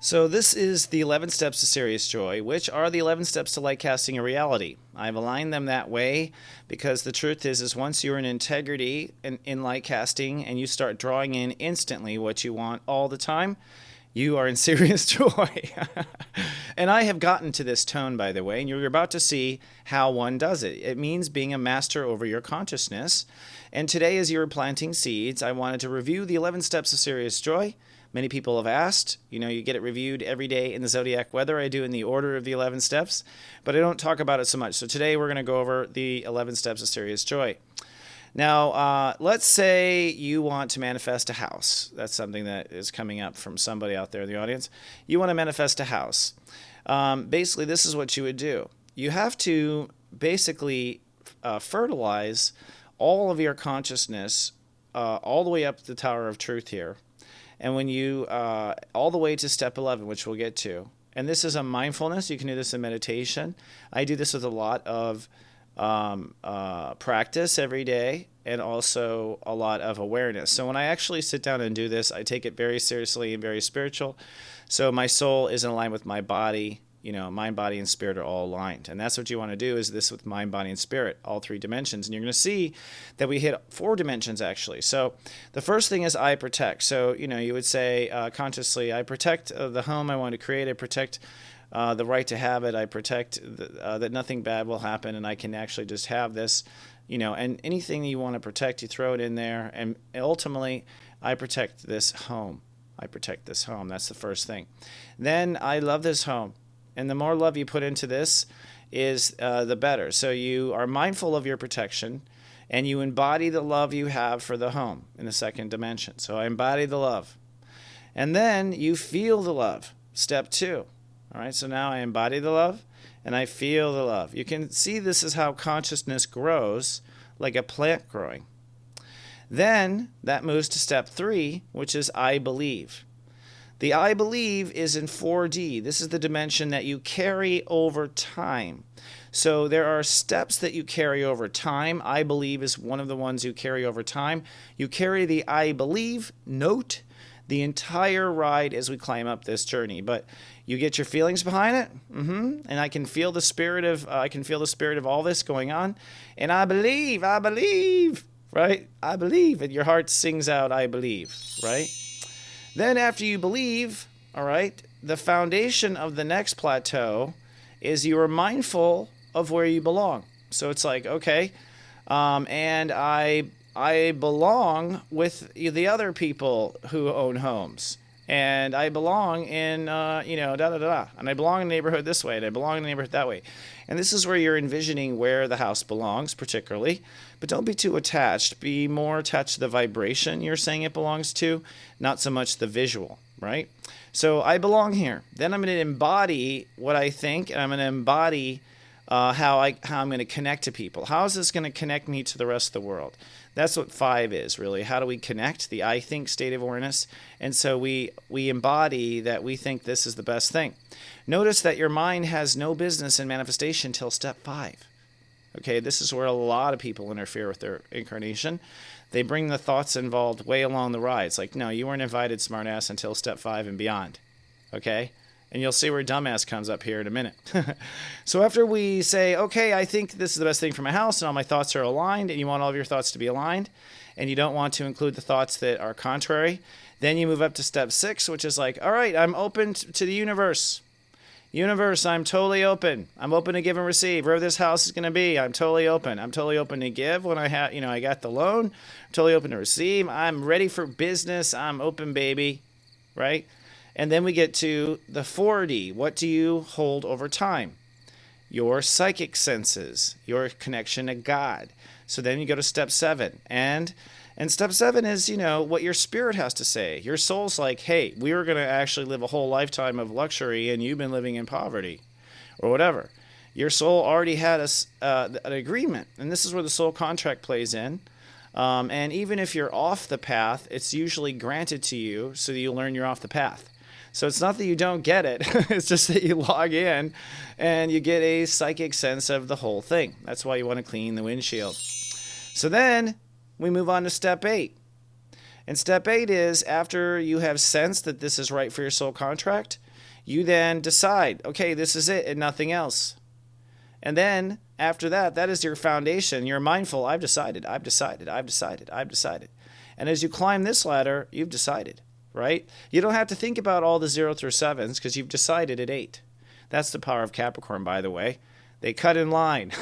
So this is the 11 Steps to Serious Joy, which are the 11 steps to light casting a reality. I've aligned them that way because the truth is once you're in integrity in light casting and you start drawing in instantly what you want all the time, you are in serious joy. And I have gotten to this tone, by the way, and you're about to see how one does it. It means being a master over your consciousness. And today, as you're planting seeds, I wanted to review the 11 steps of serious joy. Many people have asked, you get it reviewed every day in the Zodiac Weather. I do in the order of the 11 steps, but I don't talk about it so much. So today we're going to go over the 11 steps of serious joy. Now, let's say you want to manifest a house. That's something that is coming up from somebody out there in the audience. You want to manifest a house. Basically, this is what you would do. You have to basically fertilize all of your consciousness all the way up the Tower of Truth here. And when you, all the way to step 11, which we'll get to. And this is a mindfulness. You can do this in meditation. I do this with a lot of practice every day and also a lot of awareness. So when I actually sit down and do this, I take it very seriously and very spiritual. So my soul is in line with my body. Mind, body, and spirit are all aligned. And that's what you want to do is this with mind, body, and spirit, all three dimensions. And you're going to see that we hit 4 dimensions, actually. So the first thing is I protect. So, you would say consciously, I protect the home I want to create. I protect the right to have it. I protect that nothing bad will happen, and I can actually just have this, and anything you want to protect, you throw it in there. And ultimately, I protect this home. I protect this home. That's the first thing. Then I love this home. And the more love you put into this is the better. So you are mindful of your protection and you embody the love you have for the home in the second dimension. So I embody the love. And then you feel the love. Step 2. All right, so now I embody the love and I feel the love. You can see this is how consciousness grows like a plant growing. Then that moves to step 3, which is I believe. The I believe is in 4D. This is the dimension that you carry over time. So there are steps that you carry over time. I believe is one of the ones you carry over time. You carry the I believe note the entire ride as we climb up this journey. But you get your feelings behind it, and I can feel the spirit of all this going on. And I believe, right? I believe, and your heart sings out, I believe, right? Then after you believe, all right, the foundation of the next plateau is you are mindful of where you belong. So it's like, okay, and I belong with the other people who own homes. And I belong in, da-da-da-da. And I belong in the neighborhood this way, and I belong in the neighborhood that way. And this is where you're envisioning where the house belongs, particularly. But don't be too attached. Be more attached to the vibration you're saying it belongs to, not so much the visual, right? So I belong here. Then I'm going to embody what I think, and I'm going to embody how I'm going to connect to people. How is this going to connect me to the rest of the world? That's what 5 is, really. How do we connect? The I think state of awareness. And so we embody that we think this is the best thing. Notice that your mind has no business in manifestation until step 5. Okay, this is where a lot of people interfere with their incarnation. They bring the thoughts involved way along the ride. It's like, no, you weren't invited, smartass, until step 5 and beyond. Okay? And you'll see where dumbass comes up here in a minute. So after we say, okay, I think this is the best thing for my house and all my thoughts are aligned, and you want all of your thoughts to be aligned, and you don't want to include the thoughts that are contrary, then you move up to step 6, which is like, all right, I'm open to the universe. Universe, I'm totally open. I'm open to give and receive. Wherever this house is going to be, I'm totally open. I'm totally open to give when I got the loan. I'm totally open to receive. I'm ready for business. I'm open, baby. Right? And then we get to the 4D. What do you hold over time? Your psychic senses, your connection to God. So then you go to step 7. And step 7 is, what your spirit has to say. Your soul's like, hey, we were going to actually live a whole lifetime of luxury and you've been living in poverty or whatever. Your soul already had an agreement. And this is where the soul contract plays in. And even if you're off the path, it's usually granted to you so that you learn you're off the path. So it's not that you don't get it. It's just that you log in and you get a psychic sense of the whole thing. That's why you want to clean the windshield. So then we move on to step 8. And step 8 is after you have sensed that this is right for your soul contract, You then decide, okay, this is it and nothing else. And then after that, that is your foundation. You're mindful. I've decided, I've decided, I've decided, I've decided. And as you climb this ladder, you've decided, right? You don't have to think about all the 0 through 7s because you've decided at 8. That's the power of Capricorn, by the way. They cut in line.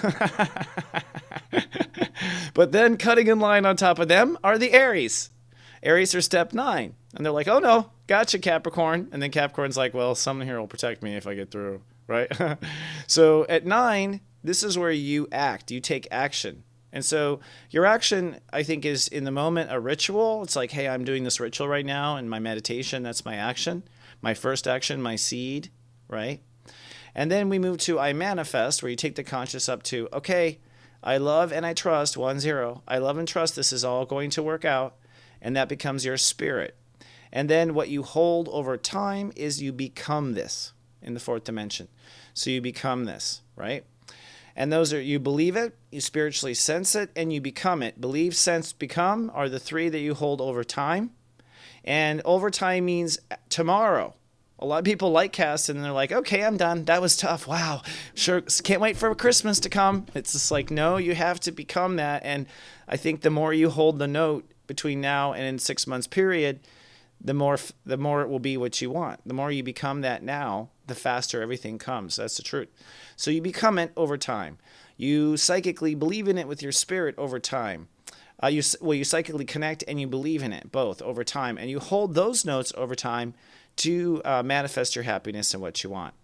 But then cutting in line on top of them are the Aries. Aries are step 9. And they're like, oh no, gotcha, Capricorn. And then Capricorn's like, well, someone here will protect me if I get through, right? So at 9, this is where you act. You take action. And so your action, I think, is in the moment a ritual. It's like, hey, I'm doing this ritual right now in my meditation. That's my action. My first action, my seed, right? And then we move to I manifest, where you take the conscious up to, okay, I love and I trust, 1-0. I love and trust this is all going to work out. And that becomes your spirit. And then what you hold over time is you become this in the 4th dimension. So you become this, right? And those are, you believe it, you spiritually sense it, and you become it. Believe, sense, become are the 3 that you hold over time. And over time means tomorrow. A lot of people like cast and they're like, okay, I'm done. That was tough. Wow. Sure. Can't wait for Christmas to come. It's just like, no, you have to become that. And I think the more you hold the note between now and in 6 months period, the more it will be what you want. The more you become that now, the faster everything comes. That's the truth. So you become it over time. You psychically believe in it with your spirit over time. You psychically connect and you believe in it both over time. And you hold those notes over time to manifest your happiness and what you want.